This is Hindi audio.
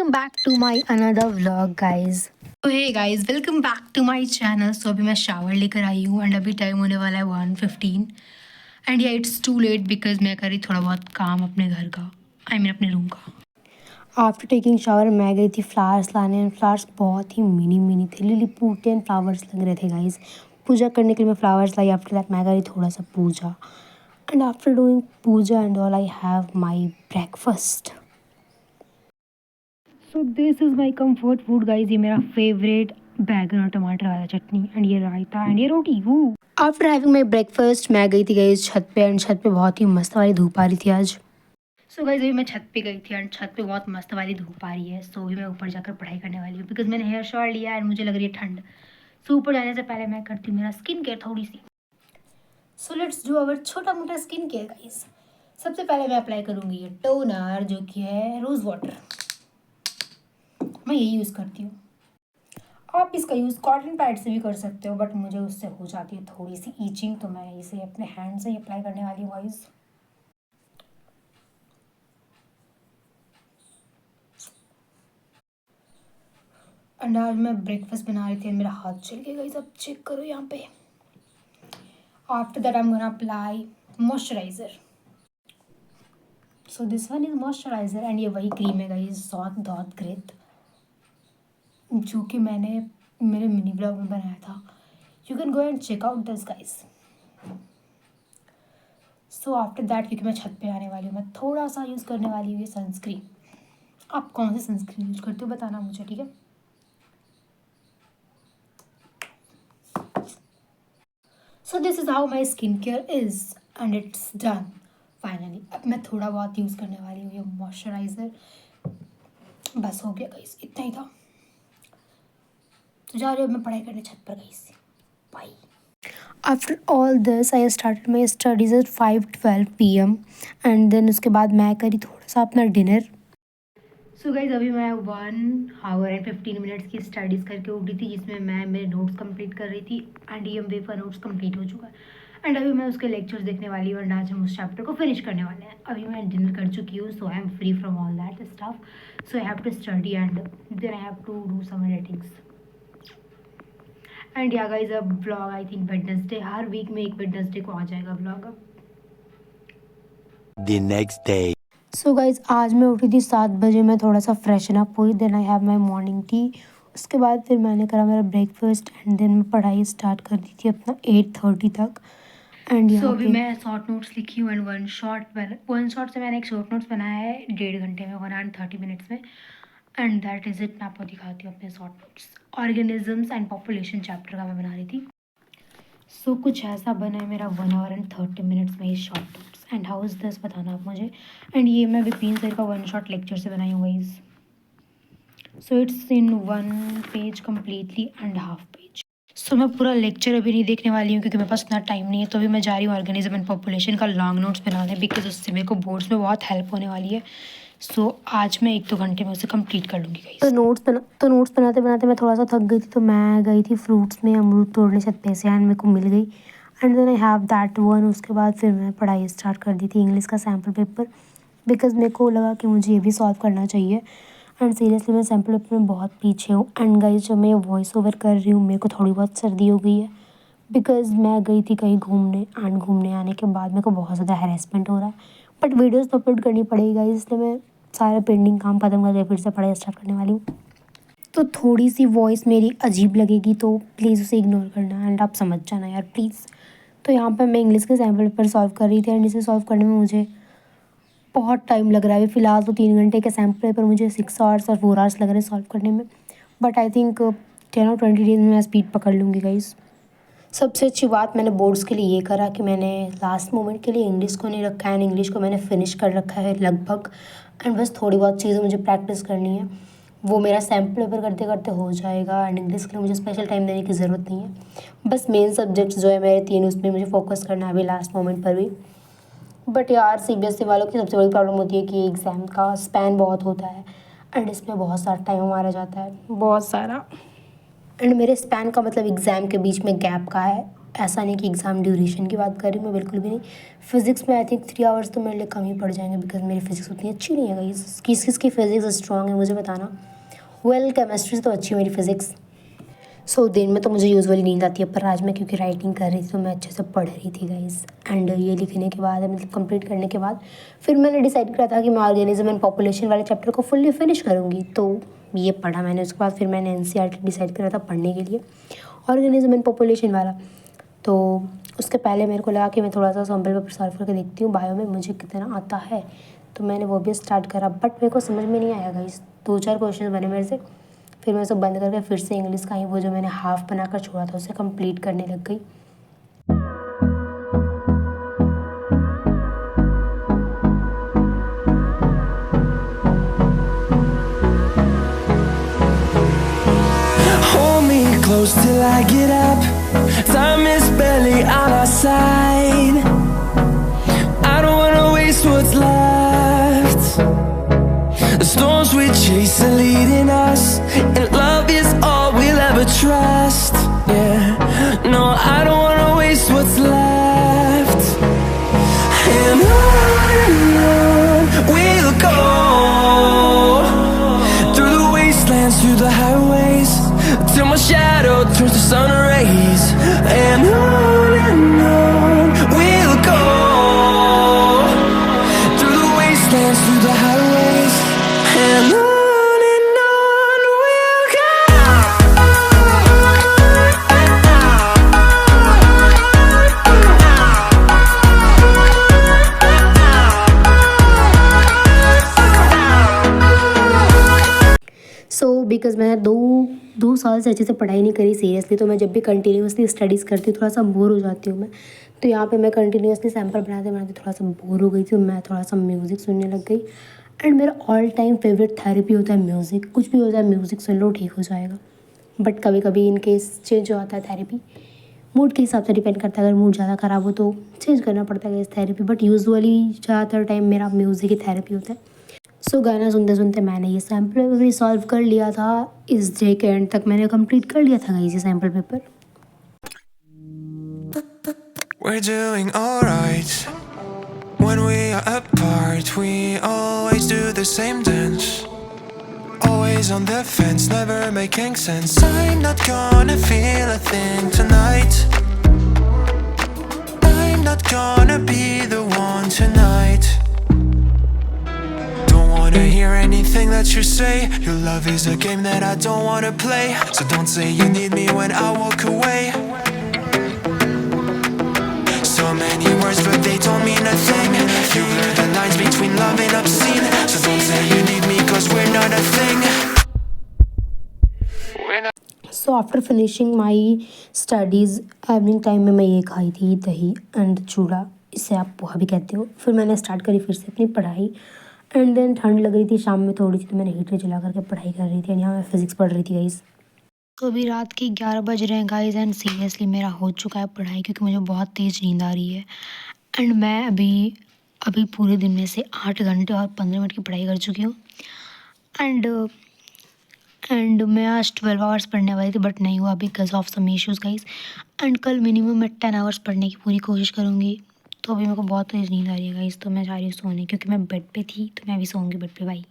welcome back to my another vlog guys. तो hey guys, welcome back to my channel. So अभी मैं शावर लेकर आई हूँ एंड अभी टाइम होने वाला है 1:15 एंड या इट्स टू लेट बिकॉज मैं करी थोड़ा बहुत काम अपने घर का, अपने रूम का. आफ्टर टेकिंग शावर मैं गई थी फ्लावर्स लाने एंड फ्लावर्स बहुत ही मिनी थे, लिली पूटे फ्लावर्स लग रहे थे गाइज. पूजा करने के लिए मैं फ्लावर्स लाई. आफ्टर दैट मैं करी थोड़ा सा puja and after doing puja and all I have my breakfast. So this is my comfort food guys. ये मेरा फेवरेट बैगन और टमाटर वाला चटनी एंड ये रायता एंड ये रोटी. वो आफ्टर हैविंग माई ब्रेकफास्ट मैं गई थी गाइज छत पे एंड छत पे बहुत ही मस्त वाली धूप आ रही थी आज. सो गाइज अभी मैं छत पे गई थी एंड छत पे बहुत मस्त वाली धूप आ रही है. सो अभी मैं ऊपर जाकर पढ़ाई करने वाली हूँ बिकॉज मैंने हेयर शॉट लिया एंड मुझे लग रही है ठंड. सो ऊपर जाने से पहले मैं करती हूँ मेरा स्किन केयर थोड़ी सी. सो लेट्स डू अवर छोटा मोटा स्किन केयर गाइज. सबसे पहले मैं अप्लाई करूँगी ये टोनर जो कि है रोज़ वाटर. मैं यही यूज़ करती हूँ. आप इसका यूज़ कॉटन पैड से भी कर सकते हो बट मुझे उससे हो जाती है थोड़ी सी ईचिंग, तो मैं इसे अपने हैंड से ही अप्लाई करने वाली हूँ गाइस. एंड आज मैं ब्रेकफास्ट बना रही थी, मेरा हाथ चल गया गाइस. अब चेक करो यहाँ पे. After that I am gonna apply moisturiser. So this one is moisturiser and ये वही क्रीम है गाइस, सॉट डॉट ग्रेथ, जो कि मैंने मेरे मिनी ब्लॉग में बनाया था. You can go and check out this guys. So after that क्योंकि मैं छत पे आने वाली हूँ मैं थोड़ा सा यूज़ करने वाली हूँ ये सनस्क्रीन. आप कौन सी सनस्क्रीन यूज़ करते हो बताना मुझे, ठीक है. सो this is how my skin care is and it's done finally. अब मैं थोड़ा बहुत यूज़ करने वाली हूँ ये मॉइस्चराइज़र. बस हो गया गाइस, इतना ही था. तो जा रही हूँ मैं पढ़ाई करने छत पर guys. Bye. After all this I started my studies at 5:12 PM and then उसके बाद मैं करी थोड़ा सा अपना डिनर. सो गाइज अभी मैं 1 hour and 15 minutes की स्टडीज़ करके उठी थी जिसमें मैं मेरे नोट्स कंप्लीट कर रही थी एंड EMB का नोट्स कंप्लीट हो चुका है एंड अभी मैं उसके लेक्चर्स देखने वाली हूँ एंड आज हम उस चैप्टर को फिनिश करने वाले हैं. अभी मैं डिनर कर चुकी हूँ so I am free from all that stuff. So I have to study and then I have to do some editings. And yeah guys अब ब्लॉग आई थिंक वेडनेसडे, हर वीक में एक वेडनेसडे को आ जाएगा ब्लॉग. अब The next day. So guys आज मैं उठी थी 7 बजे. मैं थोड़ा सा फ्रेशन अप हुई, then I have my morning tea. उसके बाद फिर मैंने करा मेरा ब्रेकफास्ट एंड देन मैं पढ़ाई स्टार्ट कर दी थी अपना 8:30 तक. एंड यहाँ अभी पे मैं शॉर्ट नोट्स लिखी हूँ एंड वन शॉट से मैंने एक शॉर्ट नोट्स बनाया है 1.5 घंटे में, 1 hour and 30 minutes में. And that is it. मैं आपको दिखाती हूँ अपने short notes. Organisms and population chapter का मैं बना रही थी. सो कुछ ऐसा बना है मेरा 1 hour and 30 minutes में ये short notes. And how is this बताना आप मुझे. एंड ये मैं विपिन सर का 1 shot लेक्चर से बनाई हूँ guys. So it's in 1 page completely and half page. So मैं पूरा लेक्चर अभी नहीं देखने वाली हूँ क्योंकि मेरे पास इतना टाइम नहीं है. तो अभी मैं जा रही हूँ ऑर्गेनिज्म एंड पॉपुलेशन का लॉन्ग नोट्स बनाने बिकॉज उससे मेरे को बोर्ड्स में बहुत हेल्प होने वाली है. सो आज मैं 1-2 घंटे में उसे कंप्लीट कर लूँगी गाइस. तो नोट्स बनाते बनाते मैं थोड़ा सा थक गई थी तो मैं गई थी फ्रूट्स में अमरूद तोड़ने छत पे से एंड मेरे को मिल गई and then I have that one. उसके बाद फिर मैं पढ़ाई स्टार्ट कर दी थी इंग्लिश का सैम्पल पेपर बिकॉज मेरे को लगा कि मुझे ये भी सॉल्व करना चाहिए. एंड सीरियसली मैं सैम्पल पेपर में बहुत पीछे हूँ. एंड गाइस जब मैं वॉइस ओवर कर रही हूँ मेरे को थोड़ी बहुत सर्दी हो गई है बिकॉज मैं गई थी कहीं घूमने एंड घूमने आने के बाद मेरे को बहुत ज़्यादा हैरेसमेंट हो रहा है. बट वीडियोज़ तो अपलोड करनी पड़ेगी गाइस, इसलिए मैं सारा पेंडिंग काम ख़त्म करके फिर से पढ़ाई स्टार्ट करने वाली हूँ. तो थोड़ी सी वॉइस मेरी अजीब लगेगी तो प्लीज़ उसे इग्नोर करना एंड आप समझ जाना यार प्लीज़. तो यहाँ पर मैं इंग्लिश के सैम्पल पेपर सॉल्व कर रही थी एंड इसे सॉल्व करने में मुझे बहुत टाइम लग रहा है. अभी फ़िलहाल तो 3 घंटे के सैम्पल पेपर मुझे 6 hours और 4 hours लग रहे हैं सॉल्व करने में. But I think 10 or 20 days में मैं स्पीड पकड़ लूँगी गाइस. सबसे अच्छी बात मैंने बोर्ड्स के लिए ये करा कि मैंने लास्ट मोमेंट के लिए इंग्लिश को नहीं रखा है एंड इंग्लिश को मैंने फिनिश कर रखा है लगभग. एंड बस थोड़ी बहुत चीज़ें मुझे प्रैक्टिस करनी है, वो मेरा सैम्पल पेपर करते करते हो जाएगा. एंड इंग्लिश के लिए मुझे स्पेशल टाइम देने की ज़रूरत नहीं है. बस मेन सब्जेक्ट्स जो है मेरे 3 उसमें मुझे फोकस करना है अभी लास्ट मोमेंट पर भी. बट यार CBSE वालों की सबसे बड़ी प्रॉब्लम होती है कि एग्ज़ाम का स्पैन बहुत होता है एंड इसमें बहुत सारा टाइम हमारा जाता है, बहुत सारा. एंड मेरे स्पैन का मतलब एग्ज़ाम के बीच में गैप का है ऐसा नहीं कि एग्ज़ाम ड्यूरेशन की बात कर रही हूँ मैं, बिल्कुल भी नहीं। फिज़िक्स में आई थिंक 3 आवर्स तो मेरे लिए कम ही पड़ जाएंगे, बिकॉज मेरी फिज़िक्स उतनी अच्छी नहीं है गाइस। किस किस की फिज़िक्स स्ट्रॉन्ग है मुझे बताना। वेल केमिस्ट्री से तो अच्छी है मेरी फिज़िक्स। सो दिन में तो मुझे यूजुअली नींद आती है, पर आज मैं क्योंकि राइटिंग कर रही थी तो मैं अच्छे से पढ़ रही थी गाइस। एंड ये लिखने के बाद मतलब कंप्लीट करने के बाद फिर मैंने डिसाइड करा था कि मैं ऑर्गेनिज्म एंड पॉपुलेशन वाले चैप्टर को फुल्ली फिनिश करूँगी। तो ये पढ़ा मैंने, उसके बाद फिर मैंने NCERT डिसाइड करा था पढ़ने के लिए, ऑर्गेनिज्म एंड पॉपुलेशन वाला। तो उसके पहले मेरे को लगा कि मैं थोड़ा सा सैम्पल पेपर सॉल्व करके देखती हूँ बायो में मुझे कितना आता है। तो मैंने वो भी स्टार्ट करा, बट मेरे को समझ में नहीं आया गाइस। 2-4 क्वेश्चन बने मेरे से, फिर मैं सब बंद करके फिर से इंग्लिश का ही वो जो मैंने हाफ बनाकर छोड़ा था उसे कंप्लीट करने लग गई। Hold me close till I get up. Time is barely on our side. I don't wanna waste what's left. The storms we chase are leading us, and love is all we'll ever trust. Yeah, no, I don't wanna waste what's left. And on we'll go, through the wastelands, through the highways, till my shadow turns to sun rays. And on we'll go, through the wastelands, through the highways. And on we'll go. So because मैंने दो साल से अच्छे से पढ़ाई नहीं करी सीरियसली, तो मैं जब भी कंटिन्यूसली स्टडीज़ करती हूँ थोड़ा सा बोर हो जाती हूँ मैं। तो यहाँ पे मैं कंटिन्यूसली सैम्पल बनाते बनाते थोड़ा सा बोर हो गई थी, मैं थोड़ा सा म्यूज़िक सुनने लग गई। एंड मेरा ऑल टाइम फेवरेट थेरेपी होता है म्यूज़िक। कुछ भी हो जाए म्यूज़िक सुन लो ठीक हो जाएगा। बट कभी कभी इन केस चेंज हो जाता है थेरेपी, मूड के हिसाब से डिपेंड करता है। अगर मूड ज़्यादा ख़राब हो तो चेंज करना पड़ता है इस थेरेपी, बट यूजुअली ज़्यादातर टाइम मेरा म्यूज़िक ही थेरेपी होता है। सो गाना सुनते सुनते मैंने ये सैम्पल पेपर भी सॉल्व कर लिया था। इस डे के एंड तक मैंने कंप्लीट कर लिया था गाइस ये sample paper. We're doing alright. When we are apart, we always do the same dance. Always on the fence, never making sense. I'm not gonna feel a thing tonight. I'm not gonna be the one tonight. Don't wanna hear anything that you say. Your love is a game that I don't wanna play. So don't say you need me when I walk away. So many words but they don't mean a thing. You blur the lines between love and obscene. So don't say you need me cause we're not a thing. So after finishing my studies evening time में मैं ये खाई थी दही एंड चूड़ा, इसे आप पोहा भी कहते हो। फिर मैंने स्टार्ट करी फिर से अपनी पढ़ाई। एंड देन ठंड लग रही थी शाम में थोड़ी सी, तो मैंने हीटर जला करके पढ़ाई कर रही थी। एंड यहाँ मैं फिज़िक्स पढ़ रही थी गाइस। तो अभी रात के 11 बज रहे हैं गाइस, एंड सीरियसली मेरा हो चुका है पढ़ाई, क्योंकि मुझे बहुत तेज़ नींद आ रही है। एंड मैं अभी पूरे दिन में से 8 घंटे और 15 मिनट की पढ़ाई कर चुकी हूँ। एंड मैं आज 12 आवर्स पढ़ने वाली थी, बट नहीं हुआ because of some issues guys. And कल मिनिमम मैं 10 आवर्स पढ़ने की पूरी कोशिश करूँगी। तो अभी मेरे को बहुत तेज़ नींद आ रही है गाइस, तो मैं जा रही हूँ सोने, क्योंकि मैं बेड पे थी, तो मैं अभी सोऊंगी बेड पे। बाई।